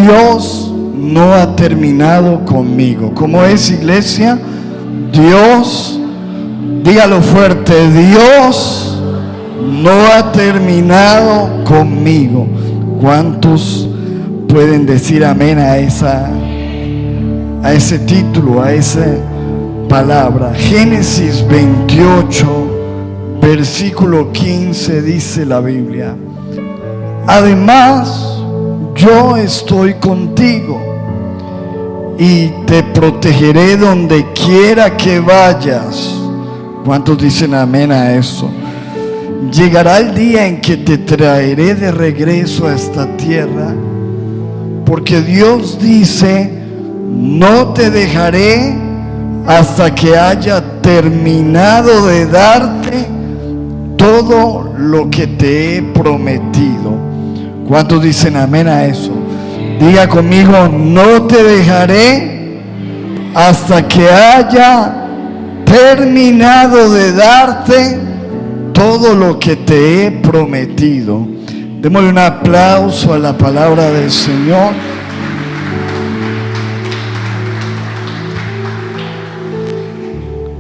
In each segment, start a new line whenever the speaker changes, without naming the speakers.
Dios no ha terminado conmigo. ¿Cómo es, iglesia? Dios, dígalo fuerte, Dios no ha terminado conmigo. ¿Cuántos pueden decir amén a ese título, a esa palabra? Génesis 28, versículo 15 dice la Biblia: además, yo estoy contigo y te protegeré donde quiera que vayas. ¿Cuántos dicen amén a eso? Llegará el día en que te traeré de regreso a esta tierra, porque Dios dice: no te dejaré hasta que haya terminado de darte todo lo que te he prometido. ¿Cuántos dicen amén a eso? Diga conmigo: no te dejaré hasta que haya terminado de darte todo lo que te he prometido. Démosle un aplauso a la palabra del Señor.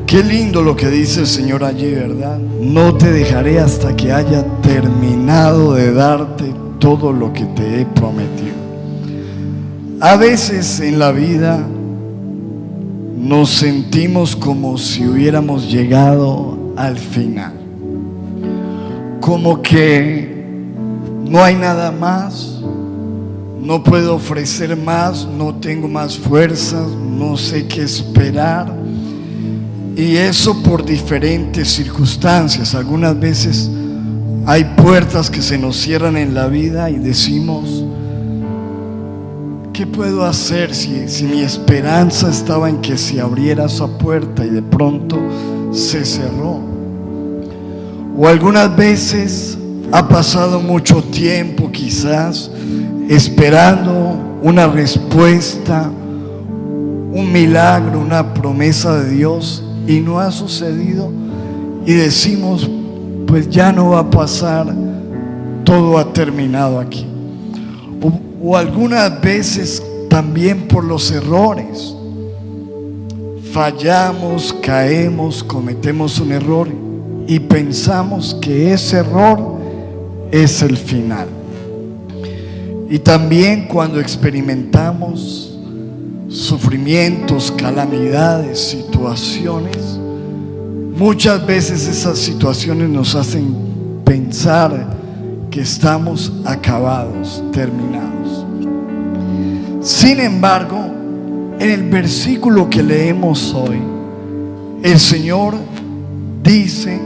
Qué lindo lo que dice el Señor allí, ¿verdad? No te dejaré hasta que haya terminado de darte todo lo que te he prometido. A veces en la vida nos sentimos como si hubiéramos llegado al final, como que no hay nada más, no puedo ofrecer más, no tengo más fuerzas, no sé qué esperar. Y eso por diferentes circunstancias. Algunas veces hay puertas que se nos cierran en la vida y decimos: ¿qué puedo hacer si mi esperanza estaba en que se abriera esa puerta y de pronto se cerró? O algunas veces ha pasado mucho tiempo quizás esperando una respuesta, un milagro, una promesa de Dios, y no ha sucedido, y decimos: pues ya no va a pasar, todo ha terminado aquí. O algunas veces también por los errores, fallamos, caemos, cometemos un error y pensamos que ese error es el final. Y también cuando experimentamos sufrimientos, calamidades, situaciones, muchas veces esas situaciones nos hacen pensar que estamos acabados, terminados. Sin embargo, en el versículo que leemos hoy, el Señor dice: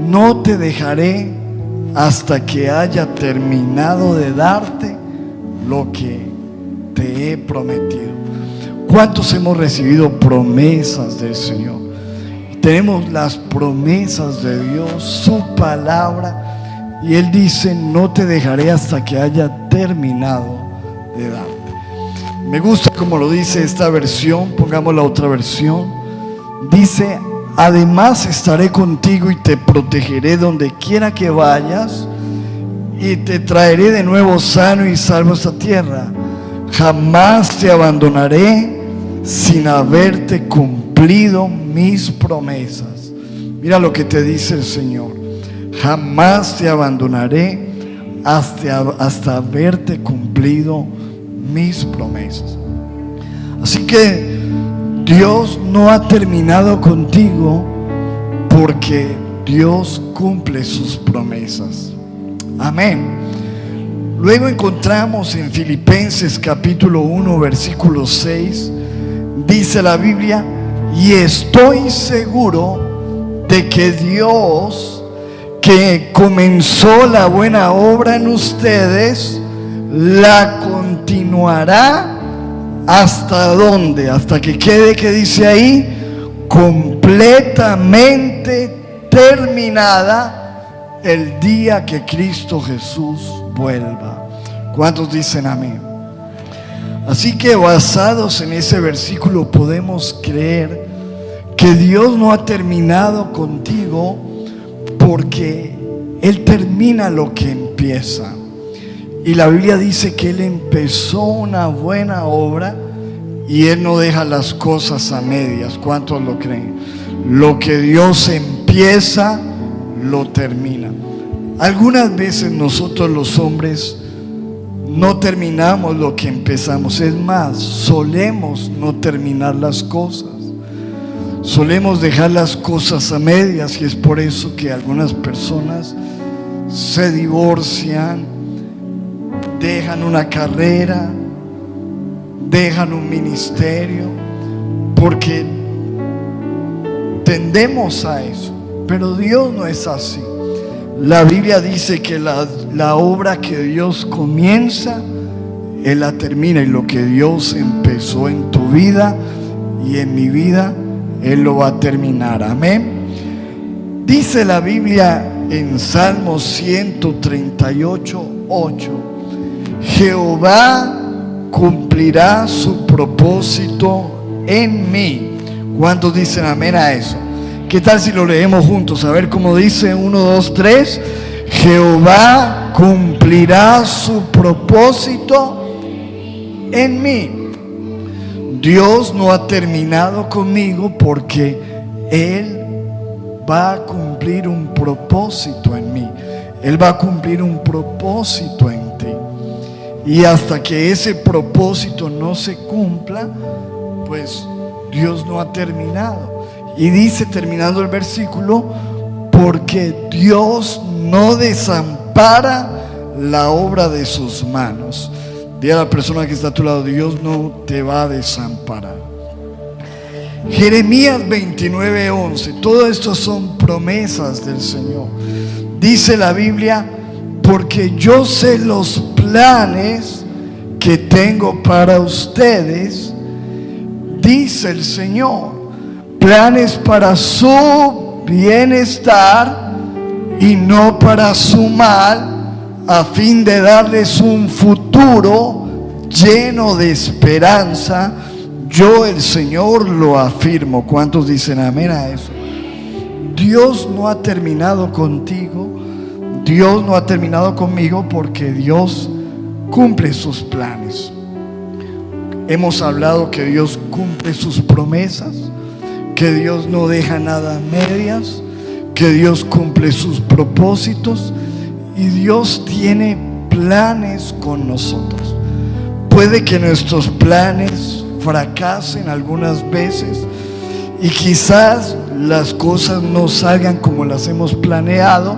no te dejaré hasta que haya terminado de darte lo que te he prometido. ¿Cuántos hemos recibido promesas del Señor? Tenemos las promesas de Dios, su palabra, y Él dice: no te dejaré hasta que haya terminado de darte. Me gusta como lo dice esta versión. Pongamos la otra versión. Dice: además estaré contigo y te protegeré donde quiera que vayas, y te traeré de nuevo sano y salvo a esta tierra. Jamás te abandonaré sin haberte cumplido mis promesas. Mira lo que te dice el Señor: jamás te abandonaré hasta haberte cumplido mis promesas. Así que Dios no ha terminado contigo, porque Dios cumple sus promesas. Amén. Luego encontramos en Filipenses capítulo 1 versículo 6, dice la Biblia: y estoy seguro de que Dios, que comenzó la buena obra en ustedes, la continuará hasta ¿dónde? Hasta que quede, que dice ahí, completamente terminada el día que Cristo Jesús vuelva. ¿Cuántos dicen amén? Así que basados en ese versículo podemos creer que Dios no ha terminado contigo, porque Él termina lo que empieza. Y la Biblia dice que Él empezó una buena obra y Él no deja las cosas a medias. ¿Cuántos lo creen? Lo que Dios empieza, lo termina. Algunas veces nosotros los hombres no terminamos lo que empezamos. Es más, solemos no terminar las cosas. Solemos dejar las cosas a medias, y es por eso que algunas personas se divorcian, dejan una carrera, dejan un ministerio, porque tendemos a eso. Pero Dios no es así. La Biblia dice que la obra que Dios comienza, Él la termina, y lo que Dios empezó en tu vida y en mi vida, Él lo va a terminar. Amén. Dice la Biblia en Salmos 138:8: Jehová cumplirá su propósito en mí. ¿Cuántos dicen amén a eso? ¿Qué tal si lo leemos juntos? A ver cómo dice: 1, 2, 3. Jehová cumplirá su propósito en mí. Dios no ha terminado conmigo, porque Él va a cumplir un propósito en mí. Él va a cumplir un propósito en ti. Y hasta que ese propósito no se cumpla, pues Dios no ha terminado. Y dice, terminando el versículo, porque Dios no desampara la obra de sus manos. Dile a la persona que está a tu lado: Dios no te va a desamparar. Jeremías 29:11. Todo esto son promesas del Señor. Dice la Biblia: porque yo sé los planes que tengo para ustedes, dice el Señor, planes para su bienestar y no para su mal, a fin de darles un futuro lleno de esperanza. Yo, el Señor, lo afirmo. ¿Cuántos dicen amén a eso? Dios no ha terminado contigo, Dios no ha terminado conmigo, porque Dios cumple sus planes. Hemos hablado que Dios cumple sus promesas, que Dios no deja nada a medias, que Dios cumple sus propósitos, y Dios tiene planes con nosotros. Puede que nuestros planes fracasen algunas veces, y quizás las cosas no salgan como las hemos planeado,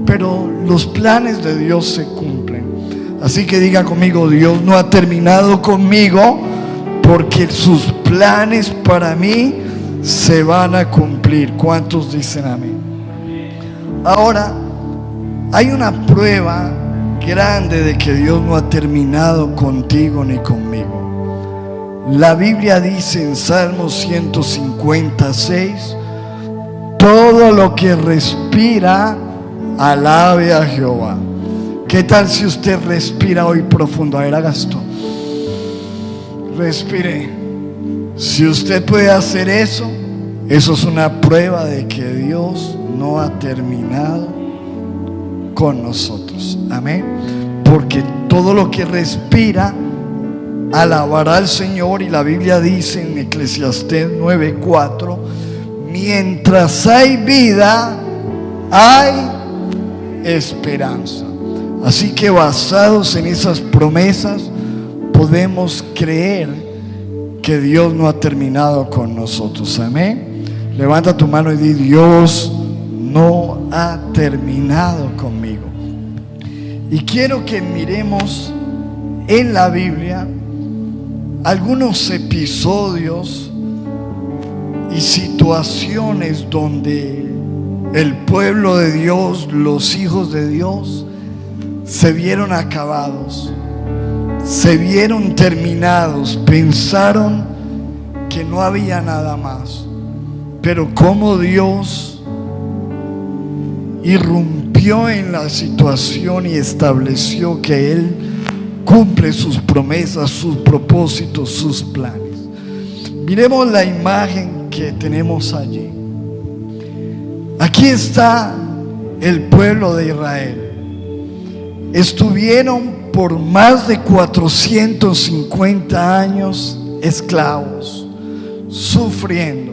pero los planes de Dios se cumplen. Así que diga conmigo: Dios no ha terminado conmigo, porque sus planes para mí se van a cumplir. ¿Cuántos dicen amén? Ahora, hay una prueba grande de que Dios no ha terminado contigo ni conmigo. La Biblia dice en Salmos 156: todo lo que respira, alabe a Jehová. ¿Qué tal si usted respira hoy profundo? A ver, haga esto. Respire. Si usted puede hacer eso, eso es una prueba de que Dios no ha terminado con nosotros. Amén. Porque todo lo que respira alabará al Señor. Y la Biblia dice en Eclesiastés 9:4: mientras hay vida, hay esperanza. Así que basados en esas promesas, podemos creer que Dios no ha terminado con nosotros. Amén. Levanta tu mano y di: Dios no ha terminado conmigo. Y quiero que miremos en la Biblia algunos episodios y situaciones donde el pueblo de Dios, los hijos de Dios, se vieron acabados, se vieron terminados, pensaron que no había nada más. Pero como Dios irrumpió en la situación y estableció que Él cumple sus promesas, sus propósitos, sus planes. Miremos la imagen que tenemos allí. Aquí está el pueblo de Israel. Estuvieron por más de 450 años esclavos, sufriendo.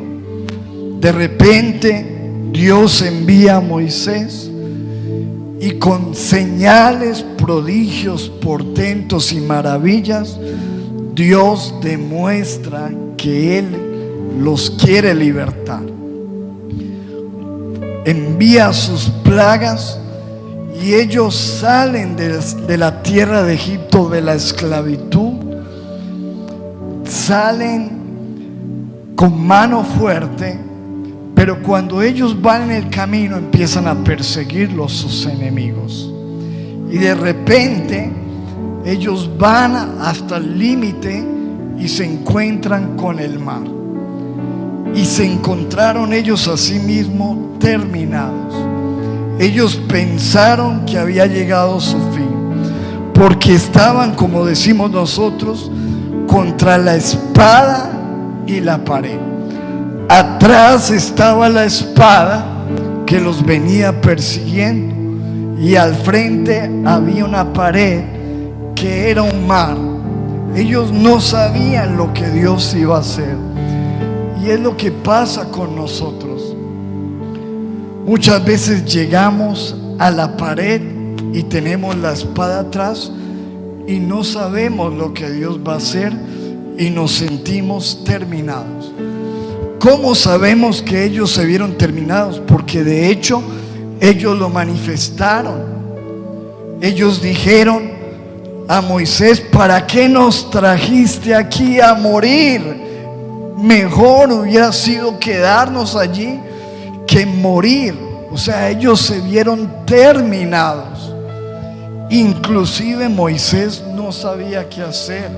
De repente Dios envía a Moisés y con señales, prodigios, portentos y maravillas, Dios demuestra que Él los quiere libertar. Envía sus plagas y ellos salen de la tierra de Egipto, de la esclavitud. Salen con mano fuerte, pero cuando ellos van en el camino empiezan a perseguirlos sus enemigos. Y de repente ellos van hasta el límite y se encuentran con el mar. Y se encontraron ellos a sí mismos terminados. Ellos pensaron que había llegado su fin, porque estaban, como decimos nosotros, contra la espada y la pared. Atrás estaba la espada que los venía persiguiendo, y al frente había una pared que era un mar. Ellos no sabían lo que Dios iba a hacer. Y es lo que pasa con nosotros. Muchas veces llegamos a la pared y tenemos la espada atrás y no sabemos lo que Dios va a hacer y nos sentimos terminados. ¿Cómo sabemos que ellos se vieron terminados? Porque de hecho ellos lo manifestaron. Ellos dijeron a Moisés: ¿para qué nos trajiste aquí a morir? Mejor hubiera sido quedarnos allí que morir. O sea, ellos se vieron terminados. Inclusive Moisés no sabía qué hacer.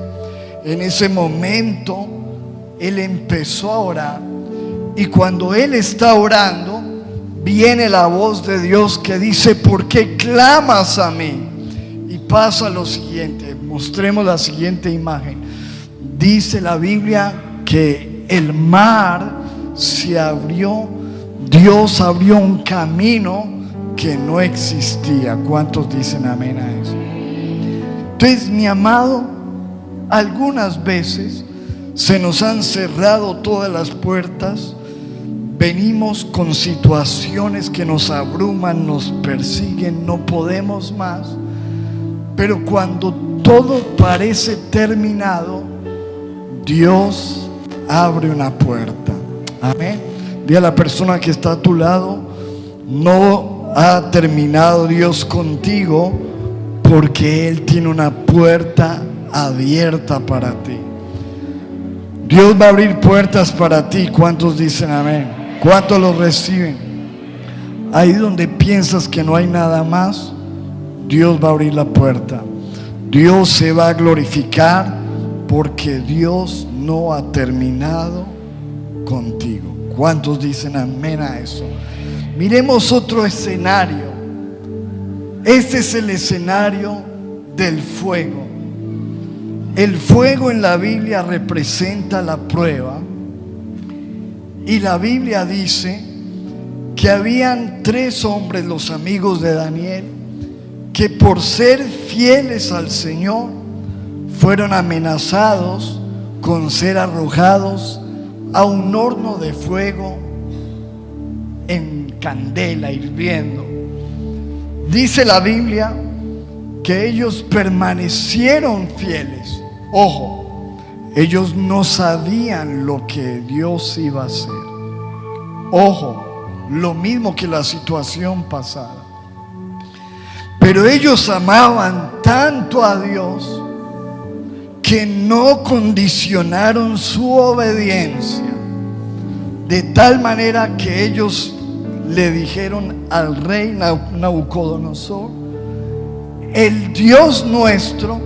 En ese momento él empezó a orar, y cuando él está orando viene la voz de Dios que dice: ¿por qué clamas a mí? Y pasa lo siguiente. Mostremos la siguiente imagen. Dice la Biblia que el mar se abrió. Dios abrió un camino que no existía. ¿Cuántos dicen amén a eso? Entonces, mi amado, algunas veces se nos han cerrado todas las puertas. Venimos con situaciones que nos abruman, nos persiguen, no podemos más. Pero cuando todo parece terminado, Dios abre una puerta. Amén. Dile a la persona que está a tu lado: no ha terminado Dios contigo, porque Él tiene una puerta abierta para ti. Dios va a abrir puertas para ti. ¿Cuántos dicen amén? ¿Cuántos lo reciben? Ahí donde piensas que no hay nada más, Dios va a abrir la puerta. Dios se va a glorificar, porque Dios no ha terminado contigo. ¿Cuántos dicen amén a eso? Miremos otro escenario. Este es el escenario del fuego. El fuego en la Biblia representa la prueba. Y la Biblia dice que habían 3 hombres, los amigos de Daniel, que por ser fieles al Señor fueron amenazados con ser arrojados a un horno de fuego en candela hirviendo. Dice la Biblia que ellos permanecieron fieles. Ojo, ellos no sabían lo que Dios iba a hacer. Ojo, lo mismo que la situación pasada. Pero ellos amaban tanto a Dios que no condicionaron su obediencia, de tal manera que ellos le dijeron al rey Nabucodonosor: el Dios nuestro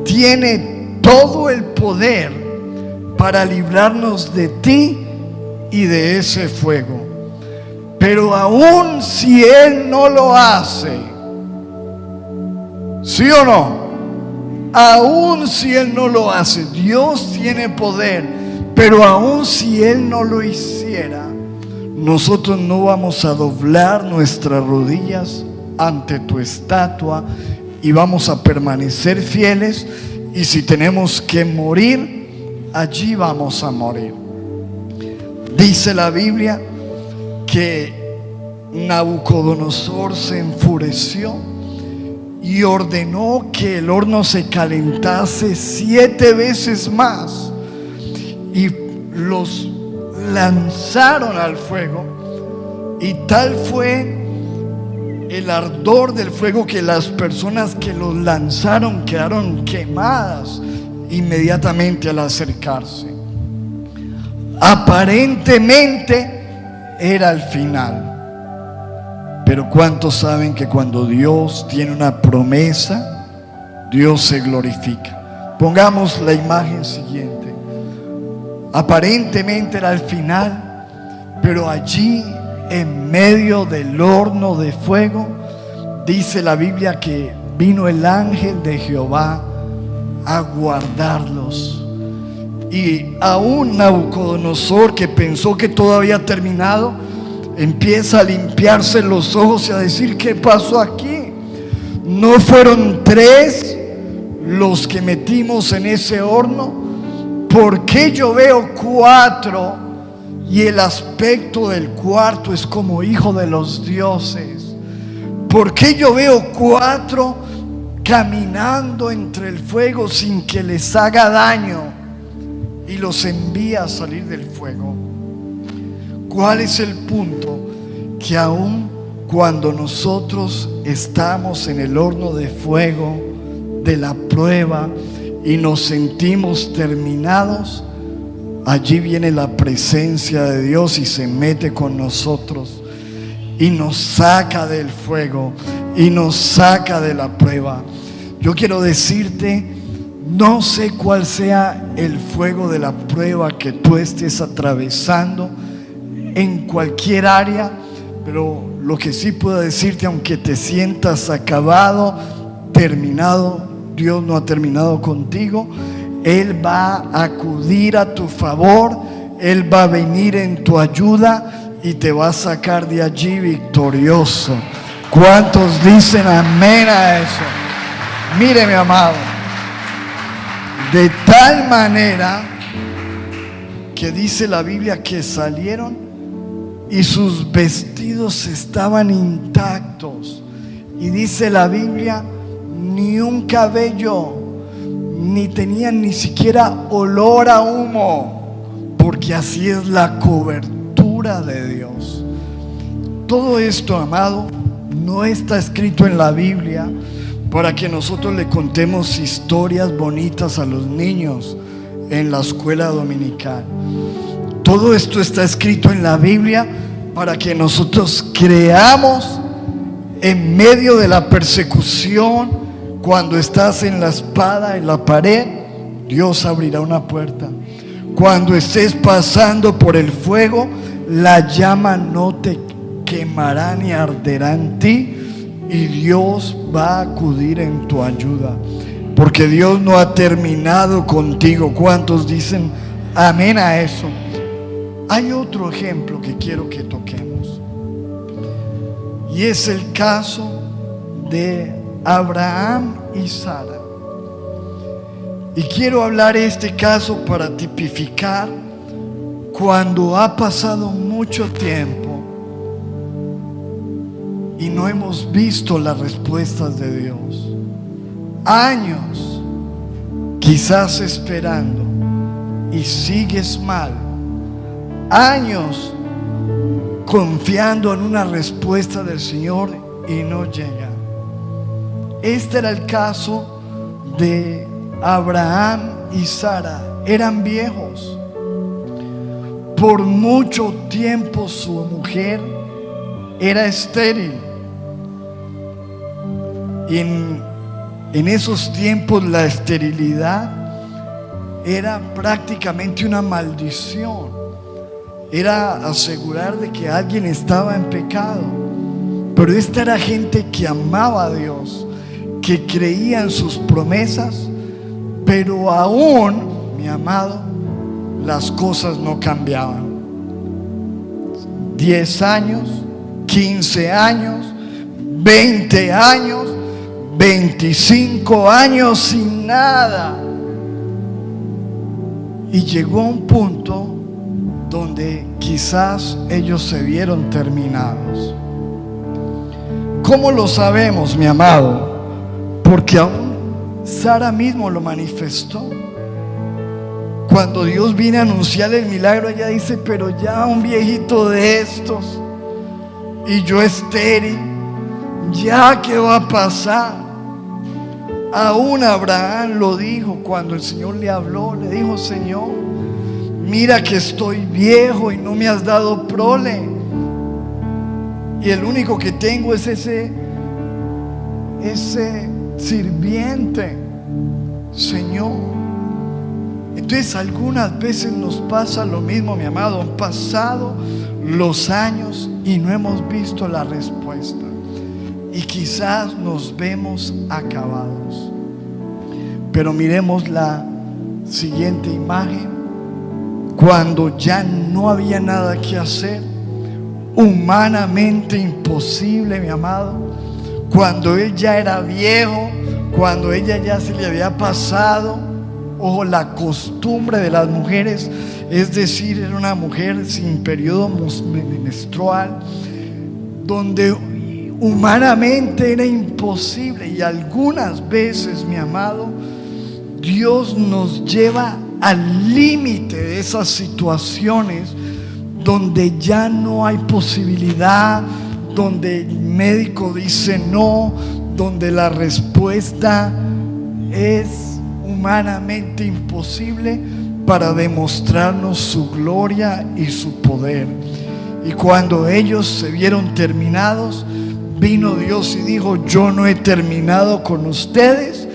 tiene todo el poder para librarnos de ti y de ese fuego, pero aún si Él no lo hace, ¿sí o no? Aún si Él no lo hace, Dios tiene poder, pero aún si Él no lo hiciera, nosotros no vamos a doblar nuestras rodillas ante tu estatua y vamos a permanecer fieles, y si tenemos que morir, allí vamos a morir. Dice la Biblia que Nabucodonosor se enfureció y ordenó que el horno se calentase 7 veces más, y los lanzaron al fuego, y tal fue el ardor del fuego que las personas que los lanzaron quedaron quemadas inmediatamente al acercarse. Aparentemente era el final, pero ¿cuántos saben que cuando Dios tiene una promesa, Dios se glorifica? Pongamos la imagen siguiente. Aparentemente era el final, pero allí en medio del horno de fuego, dice la Biblia que vino el ángel de Jehová a guardarlos. Y aún Nabucodonosor, que pensó que todo había terminado, empieza a limpiarse los ojos y a decir: ¿qué pasó aquí? ¿No fueron 3 los que metimos en ese horno? ¿Por qué yo veo 4? Y el aspecto del cuarto es como hijo de los dioses. ¿Por qué yo veo 4 caminando entre el fuego sin que les haga daño, y los envía a salir del fuego? ¿Cuál es el punto? Que aun cuando nosotros estamos en el horno de fuego de la prueba y nos sentimos terminados, allí viene la presencia de Dios y se mete con nosotros y nos saca del fuego y nos saca de la prueba. Yo quiero decirte, no sé cuál sea el fuego de la prueba que tú estés atravesando en cualquier área, pero lo que sí puedo decirte, aunque te sientas acabado, terminado, Dios no ha terminado contigo. Él va a acudir a tu favor, Él va a venir en tu ayuda y te va a sacar de allí victorioso. ¿Cuántos dicen amén a eso? Mire, mi amado, de tal manera que dice la Biblia que salieron y sus vestidos estaban intactos, y dice la Biblia, ni un cabello, ni tenían ni siquiera olor a humo, porque así es la cobertura de Dios. Todo esto, amado, no está escrito en la Biblia para que nosotros le contemos historias bonitas a los niños en la escuela dominical. Todo esto está escrito en la Biblia para que nosotros creamos en medio de la persecución. Cuando estás en la espada, en la pared, Dios abrirá una puerta. Cuando estés pasando por el fuego, la llama no te quemará ni arderá en ti, y Dios va a acudir en tu ayuda, porque Dios no ha terminado contigo. ¿Cuántos dicen amén a eso? Hay otro ejemplo que quiero que toquemos, y es el caso de Abraham y Sara. Y quiero hablar este caso para tipificar cuando ha pasado mucho tiempo y no hemos visto las respuestas de Dios. Años quizás esperando y sigues mal. Años confiando en una respuesta del Señor y no llega. Este era el caso de Abraham y Sara. Eran viejos. Por mucho tiempo su mujer era estéril. Y en esos tiempos la esterilidad era prácticamente una maldición. Era asegurar de que alguien estaba en pecado. Pero esta era gente que amaba a Dios, que creía en sus promesas, pero aún, mi amado, las cosas no cambiaban. 10 años, 15 años, 20 años, 25 años sin nada. Y llegó a un punto donde quizás ellos se vieron terminados. ¿Cómo lo sabemos, mi amado? Porque aún Sara mismo lo manifestó. Cuando Dios viene a anunciar el milagro, ella dice: pero ya un viejito de estos y yo estéril, ¿ya qué va a pasar? Aún Abraham lo dijo cuando el Señor le habló. Le dijo: Señor, mira que estoy viejo y no me has dado prole, y el único que tengo es ese sirviente, Señor. Entonces algunas veces nos pasa lo mismo, mi amado. Han pasado los años y no hemos visto la respuesta, y quizás nos vemos acabados. Pero miremos la siguiente imagen. Cuando ya no había nada que hacer, humanamente imposible, mi amado. Cuando él ya era viejo, cuando ella ya se le había pasado. Ojo, la costumbre de las mujeres, es decir, era una mujer sin periodo menstrual, donde humanamente era imposible. Y algunas veces, mi amado, Dios nos lleva al límite de esas situaciones donde ya no hay posibilidad, donde el médico dice no, donde la respuesta es humanamente imposible, para demostrarnos su gloria y su poder. Y cuando ellos se vieron terminados, vino Dios y dijo: yo no he terminado con ustedes,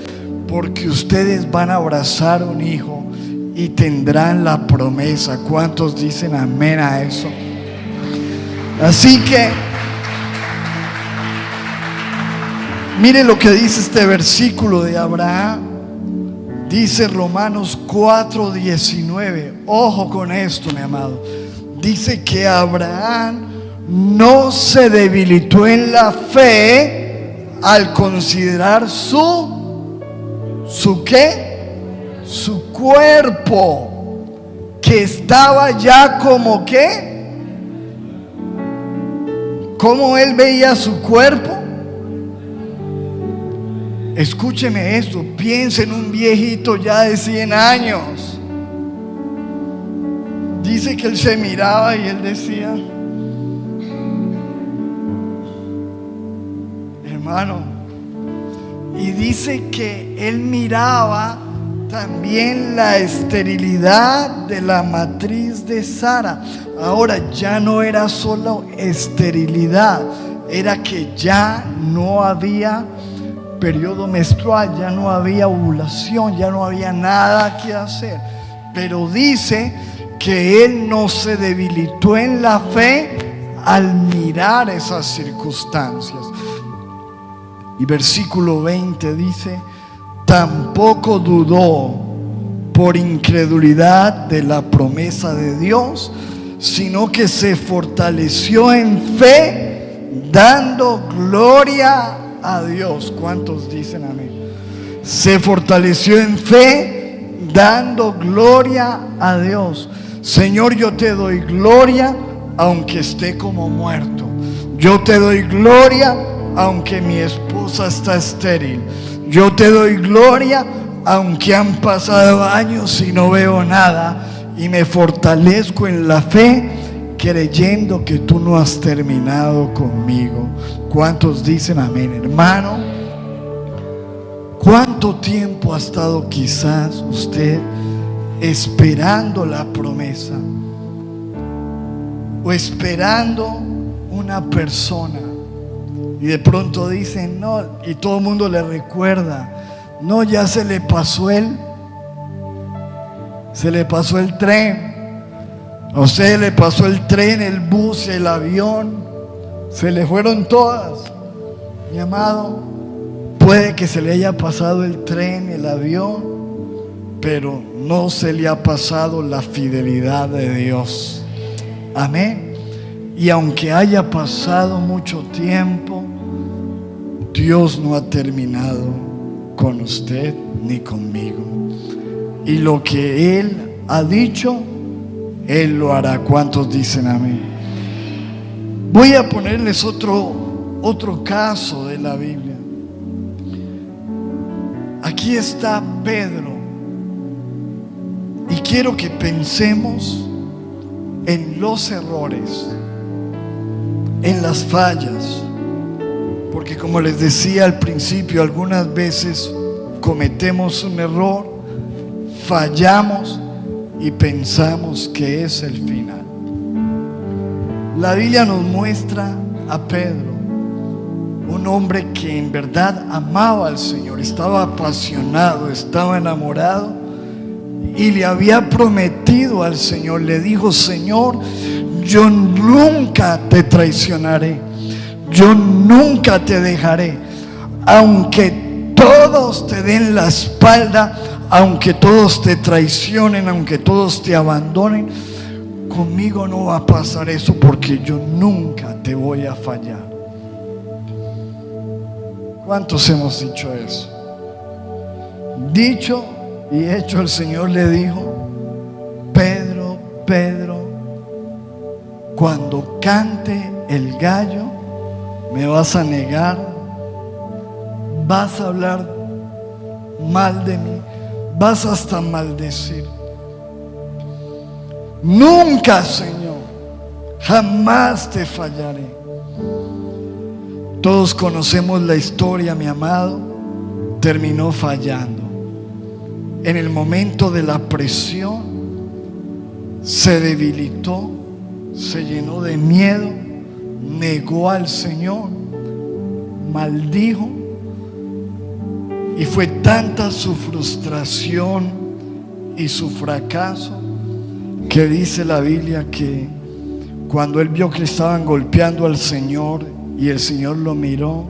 porque ustedes van a abrazar un hijo y tendrán la promesa. ¿Cuántos dicen amén a eso? Así que mire lo que dice este versículo de Abraham. Dice Romanos 4:19. Ojo con esto, mi amado. Dice que Abraham no se debilitó en la fe al considerar su ¿qué? Su cuerpo, que estaba ya como ¿qué? ¿Cómo él veía su cuerpo? Escúcheme esto, piensa en un viejito ya de 100 años. Dice que él se miraba y él decía: hermano. Y dice que él miraba también la esterilidad de la matriz de Sara. Ahora ya no era solo esterilidad, era que ya no había periodo menstrual, ya no había ovulación, ya no había nada que hacer. Pero dice que él no se debilitó en la fe al mirar esas circunstancias. Y versículo 20 dice: tampoco dudó por incredulidad de la promesa de Dios, sino que se fortaleció en fe, dando gloria a Dios. ¿Cuántos dicen amén? Se fortaleció en fe, dando gloria a Dios. Señor, yo te doy gloria aunque esté como muerto. Yo te doy gloria aunque mi esposa está estéril. Yo te doy gloria aunque han pasado años y no veo nada. Y me fortalezco en la fe, creyendo que tú no has terminado conmigo. ¿Cuántos dicen amén, hermano? ¿Cuánto tiempo ha estado quizás usted esperando la promesa, o esperando una persona, y de pronto dicen no, y todo el mundo le recuerda: no, ya se le pasó el tren? A usted le pasó el tren, el bus, el avión, se le fueron todas. Mi amado, puede que se le haya pasado el tren, el avión, pero no se le ha pasado la fidelidad de Dios. Amén. Y aunque haya pasado mucho tiempo, Dios no ha terminado con usted ni conmigo. Y lo que Él ha dicho, Él lo hará. ¿Cuántos dicen amén? Voy a ponerles otro caso de la Biblia. Aquí está Pedro, y quiero que pensemos en los errores, en las fallas, porque como les decía al principio, algunas veces cometemos un error, fallamos y pensamos que es el final. La Biblia nos muestra a Pedro, un hombre que en verdad amaba al Señor, estaba apasionado, estaba enamorado y le había prometido al Señor, le dijo: Señor, yo nunca te traicionaré, yo nunca te dejaré, aunque todos te den la espalda, aunque todos te traicionen, aunque todos te abandonen, conmigo no va a pasar eso, porque yo nunca te voy a fallar. ¿Cuántos hemos dicho eso? Dicho y hecho, el Señor le dijo: Pedro, Pedro, cuando cante el gallo, me vas a negar, vas a hablar mal de mí, vas hasta maldecir. Nunca, Señor, jamás te fallaré. Todos conocemos la historia, mi amado. Terminó fallando. En el momento de la presión se debilitó, se llenó de miedo, negó al Señor, maldijo, y fue tanta su frustración y su fracaso que dice la Biblia que cuando él vio que estaban golpeando al Señor y el Señor lo miró,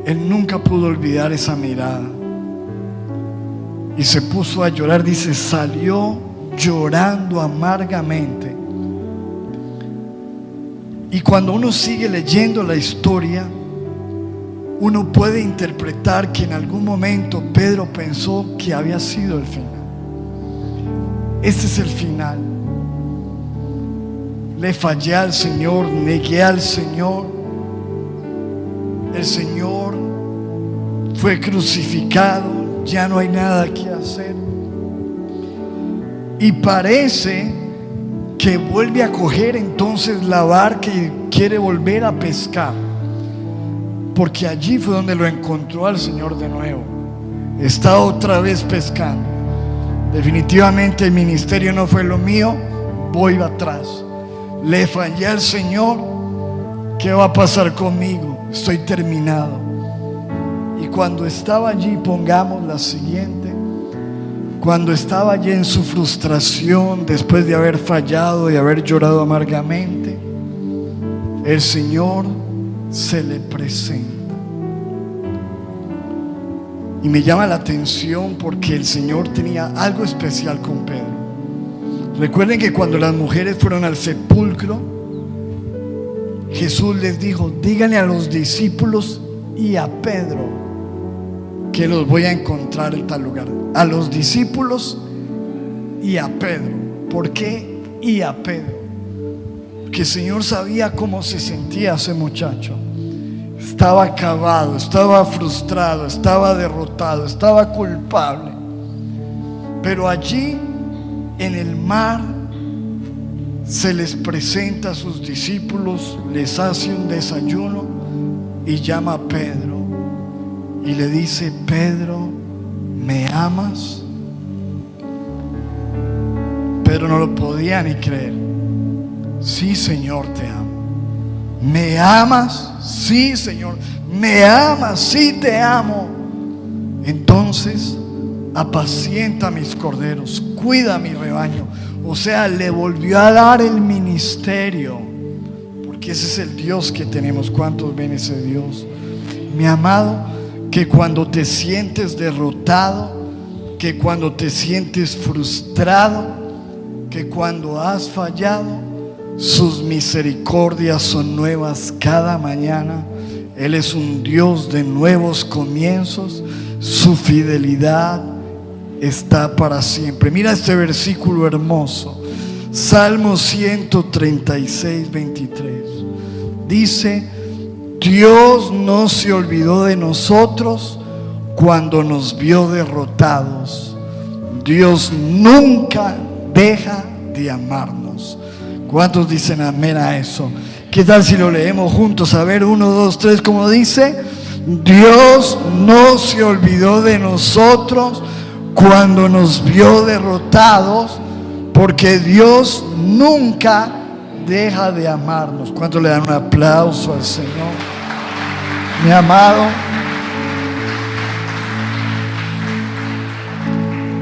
él nunca pudo olvidar esa mirada y se puso a llorar. Dice, salió llorando amargamente. Y cuando uno sigue leyendo la historia, uno puede interpretar que en algún momento Pedro pensó que había sido el final. Este es el final. Le fallé al Señor, negué al Señor. El Señor fue crucificado, ya no hay nada que hacer. Y parece que vuelve a coger entonces la barca y quiere volver a pescar, porque allí fue donde lo encontró al Señor de nuevo. Está otra vez pescando. Definitivamente el ministerio no fue lo mío, voy atrás. Le fallé al Señor, ¿qué va a pasar conmigo? Estoy terminado. Y cuando estaba allí, pongamos la siguiente, cuando estaba allí en su frustración, después de haber fallado y haber llorado amargamente, el Señor se le presenta. Y me llama la atención porque el Señor tenía algo especial con Pedro. Recuerden que cuando las mujeres fueron al sepulcro, Jesús les dijo: díganle a los discípulos y a Pedro que los voy a encontrar en tal lugar. A los discípulos y a Pedro. ¿Por qué y a Pedro? Porque el Señor sabía cómo se sentía ese muchacho. Estaba acabado, estaba frustrado, estaba derrotado, estaba culpable. Pero allí en el mar se les presenta a sus discípulos, les hace un desayuno y llama a Pedro y le dice: Pedro, ¿me amas? Pedro no lo podía ni creer. Sí, Señor, te amo. ¿Me amas? Sí, Señor. ¿Me amas? Sí, te amo. Entonces apacienta mis corderos, cuida mi rebaño. O sea, le volvió a dar el ministerio, porque ese es el Dios que tenemos. ¿Cuántos ven ese Dios? Mi amado, que cuando te sientes derrotado, que cuando te sientes frustrado, que cuando has fallado, sus misericordias son nuevas cada mañana. Él es un Dios de nuevos comienzos. Su fidelidad está para siempre. Mira este versículo hermoso. Salmo 136, 23. Dice: Dios no se olvidó de nosotros cuando nos vio derrotados. Dios nunca deja de amarnos. ¿Cuántos dicen amén a eso? ¿Qué tal si lo leemos juntos? A ver, 1, 2, 3, ¿cómo dice? Dios no se olvidó de nosotros cuando nos vio derrotados, porque Dios nunca deja de amarnos. ¿Cuántos le dan un aplauso al Señor? Mi amado,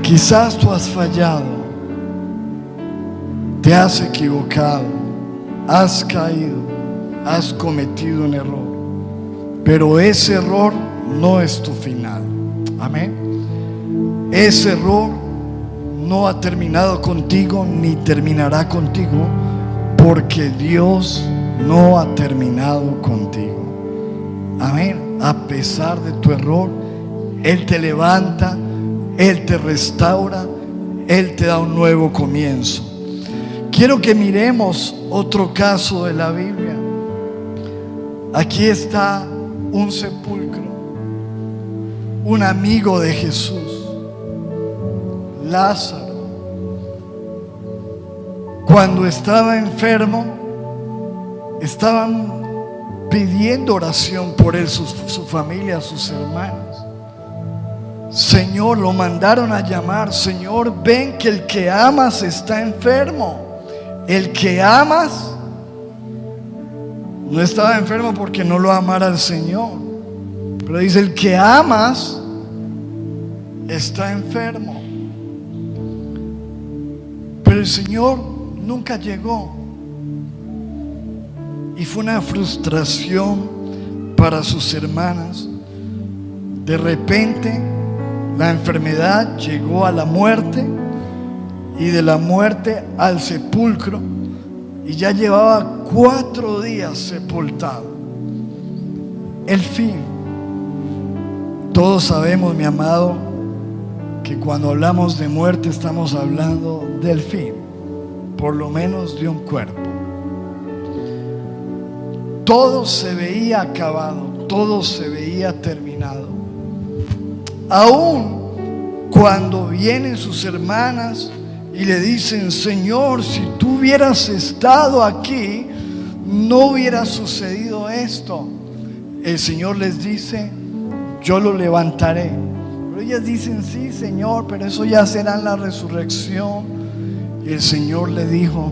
quizás tú has fallado, te has equivocado, has caído, has cometido un error, pero ese error no es tu final. Amén. Ese error no ha terminado contigo ni terminará contigo, porque Dios no ha terminado contigo. Amén. A pesar de tu error, Él te levanta, Él te restaura, Él te da un nuevo comienzo. Quiero que miremos otro caso de la Biblia. Aquí está un sepulcro, un amigo de Jesús, Lázaro. Cuando estaba enfermo, estaban pidiendo oración por él, su familia, sus hermanos. Señor, lo mandaron a llamar: Señor, ven que el que amas está enfermo. El que amas no estaba enfermo porque no lo amara al Señor, pero dice: el que amas está enfermo. Pero el Señor nunca llegó, y fue una frustración para sus hermanas. De repente la enfermedad llegó a la muerte, y de la muerte al sepulcro, y ya llevaba 4 días sepultado. El fin. Todos sabemos, mi amado, que cuando hablamos de muerte estamos hablando del fin, por lo menos de un cuerpo. Todo se veía acabado, todo se veía terminado. Aún cuando vienen sus hermanas y le dicen: Señor, si tú hubieras estado aquí, no hubiera sucedido esto. El Señor les dice: yo lo levantaré. Pero ellas dicen: sí, Señor, pero eso ya será en la resurrección. Y el Señor le dijo: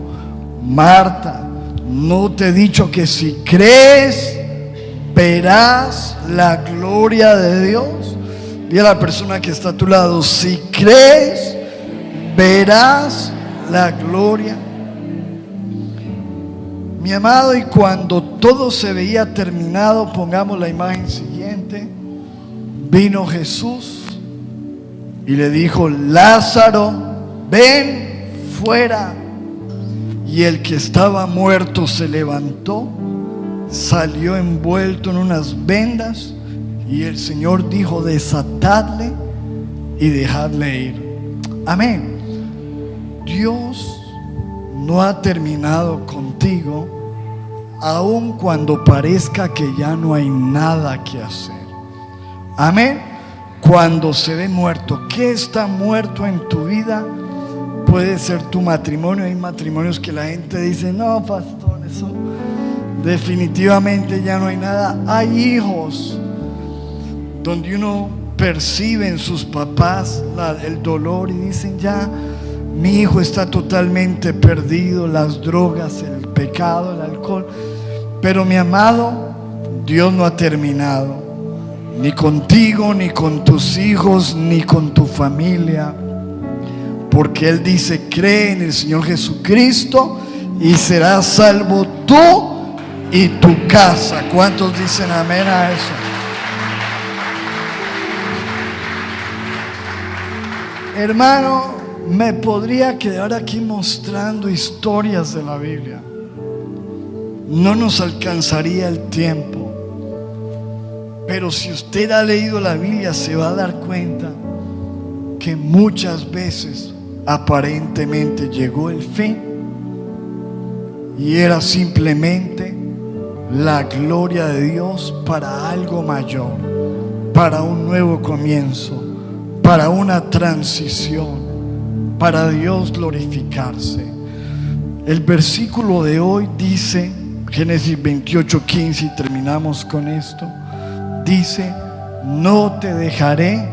Marta, ¿no te he dicho que si crees verás la gloria de Dios? Dile a la persona que está a tu lado: si crees verás la gloria. Mi amado, y cuando todo se veía terminado, pongamos la imagen siguiente, vino Jesús y le dijo: Lázaro, ven fuera. Y el que estaba muerto se levantó, salió envuelto en unas vendas, y el Señor dijo: desatadle y dejadle ir. Amén. Dios no ha terminado contigo, aun cuando parezca que ya no hay nada que hacer. Amén. Cuando se ve muerto, ¿qué está muerto en tu vida? Puede ser tu matrimonio. Hay matrimonios que la gente dice: no, pastor, eso definitivamente ya no hay nada. Hay hijos donde uno percibe en sus papás el dolor y dicen: ya mi hijo está totalmente perdido, las drogas, el pecado, el alcohol. Pero mi amado, Dios no ha terminado, ni contigo, ni con tus hijos, ni con tu familia, porque Él dice: cree en el Señor Jesucristo y serás salvo tú y tu casa. ¿Cuántos dicen amén a eso? Hermano, me podría quedar aquí mostrando historias de la Biblia. No nos alcanzaría el tiempo. Pero si usted ha leído la Biblia, se va a dar cuenta que muchas veces aparentemente llegó el fin y era simplemente la gloria de Dios para algo mayor, para un nuevo comienzo, para una transición, para Dios glorificarse. El versículo de hoy dice, Génesis 28:15, y terminamos con esto, dice: no te dejaré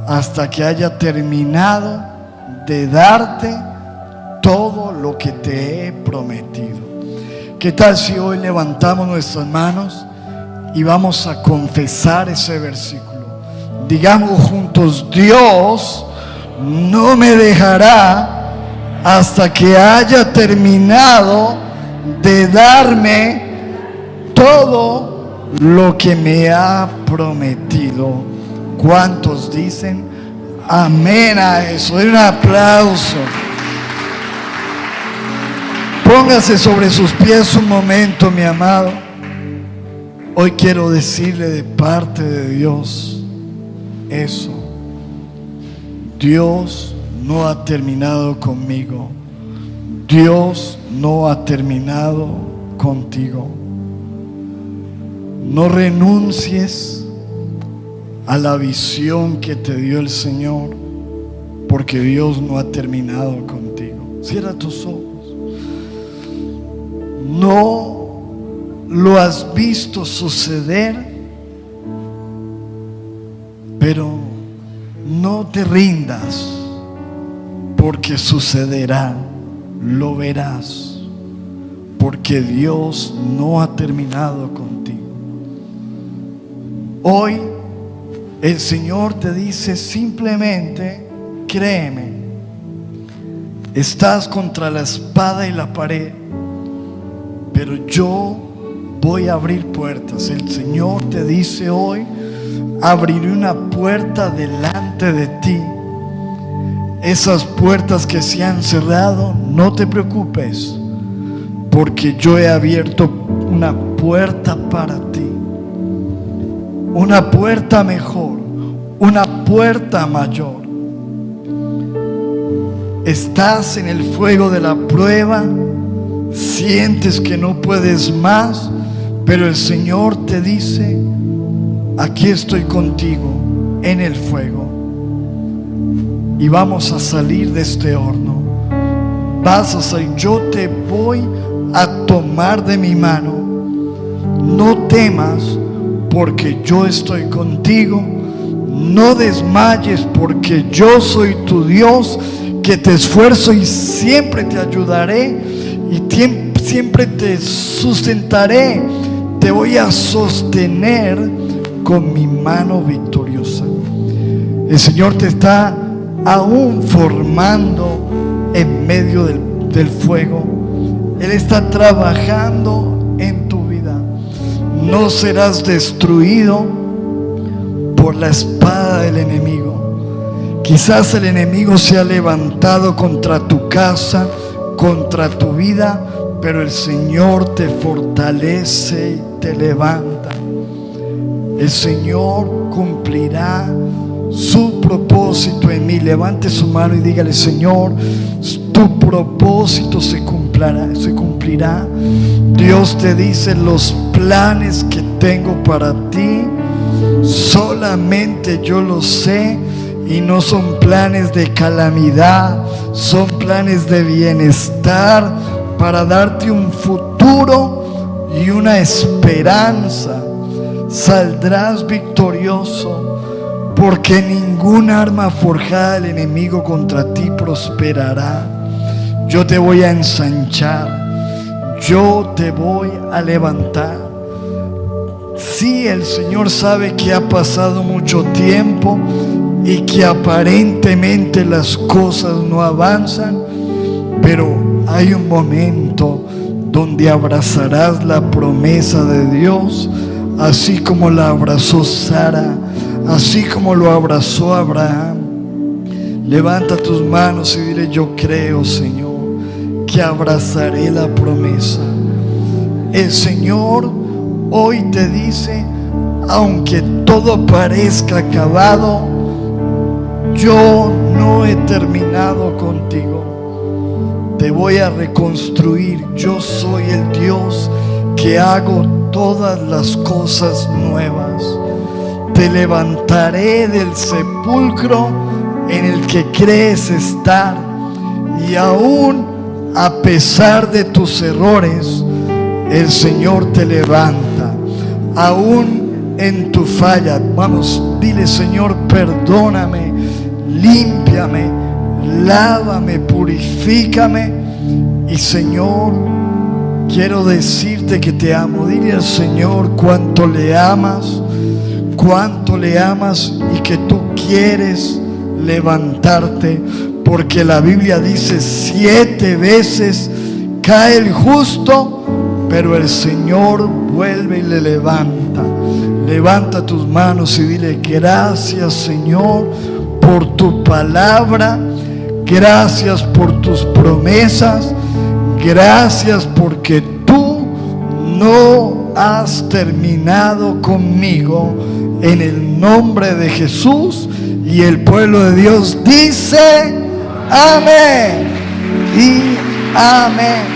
hasta que haya terminado de darte todo lo que te he prometido. ¿Qué tal si hoy levantamos nuestras manos y vamos a confesar ese versículo? Digamos juntos: Dios no me dejará hasta que haya terminado de darme todo lo que me ha prometido. ¿Cuántos dicen amén a eso? Den un aplauso. Póngase sobre sus pies un momento, mi amado. Hoy quiero decirle de parte de Dios eso: Dios no ha terminado conmigo. Dios no ha terminado contigo. No renuncies a la visión que te dio el Señor, porque Dios no ha terminado contigo. Cierra tus ojos. No lo has visto suceder, pero no te rindas, porque sucederá. Lo verás, porque Dios no ha terminado contigo. Hoy el Señor te dice simplemente: créeme, estás contra la espada y la pared, pero yo voy a abrir puertas. El Señor te dice hoy: abriré una puerta delante de ti. Esas puertas que se han cerrado, no te preocupes, porque yo he abierto una puerta para ti, una puerta mejor, una puerta mayor. Estás en el fuego de la prueba, sientes que no puedes más, pero el Señor te dice: aquí estoy contigo en el fuego. Y vamos a salir de este horno. Vas a salir. Yo te voy a tomar de mi mano. No temas, porque yo estoy contigo. No desmayes, porque yo soy tu Dios, que te esfuerzo y siempre te ayudaré y siempre te sustentaré. Te voy a sostener con mi mano victoriosa. El Señor te está aún formando en medio del fuego. Él está trabajando en tu vida. No serás destruido por la espada del enemigo. Quizás el enemigo se ha levantado contra tu casa, contra tu vida, pero el Señor te fortalece y te levanta. El Señor cumplirá su propósito en mí. Levante su mano y dígale: Señor, tu propósito se cumplirá. Dios te dice: los planes que tengo para ti, solamente yo los sé, y no son planes de calamidad, son planes de bienestar, para darte un futuro y una esperanza. Saldrás victorioso, porque ningún arma forjada del enemigo contra ti prosperará. Yo te voy a ensanchar, yo te voy a levantar. Sí, el Señor sabe que ha pasado mucho tiempo y que aparentemente las cosas no avanzan, pero hay un momento donde abrazarás la promesa de Dios, así como la abrazó Sara, así como lo abrazó Abraham. Levanta tus manos y dile: yo creo, Señor, que abrazaré la promesa. El Señor hoy te dice: aunque todo parezca acabado, yo no he terminado contigo. Te voy a reconstruir. Yo soy el Dios que hago todas las cosas nuevas. Te levantaré del sepulcro en el que crees estar, y aún a pesar de tus errores, el Señor te levanta. Aún en tu falla, vamos, dile: Señor, perdóname, límpiame, lávame, purifícame. Y Señor, quiero decirte que te amo. Dile al Señor cuánto le amas y que tú quieres levantarte, porque la Biblia dice: 7 veces cae el justo, pero el Señor vuelve y le levanta. Levanta tus manos y dile: gracias, Señor, por tu palabra. Gracias por tus promesas. Gracias porque tú no has terminado conmigo. En el nombre de Jesús. Y el pueblo de Dios dice: amén y amén.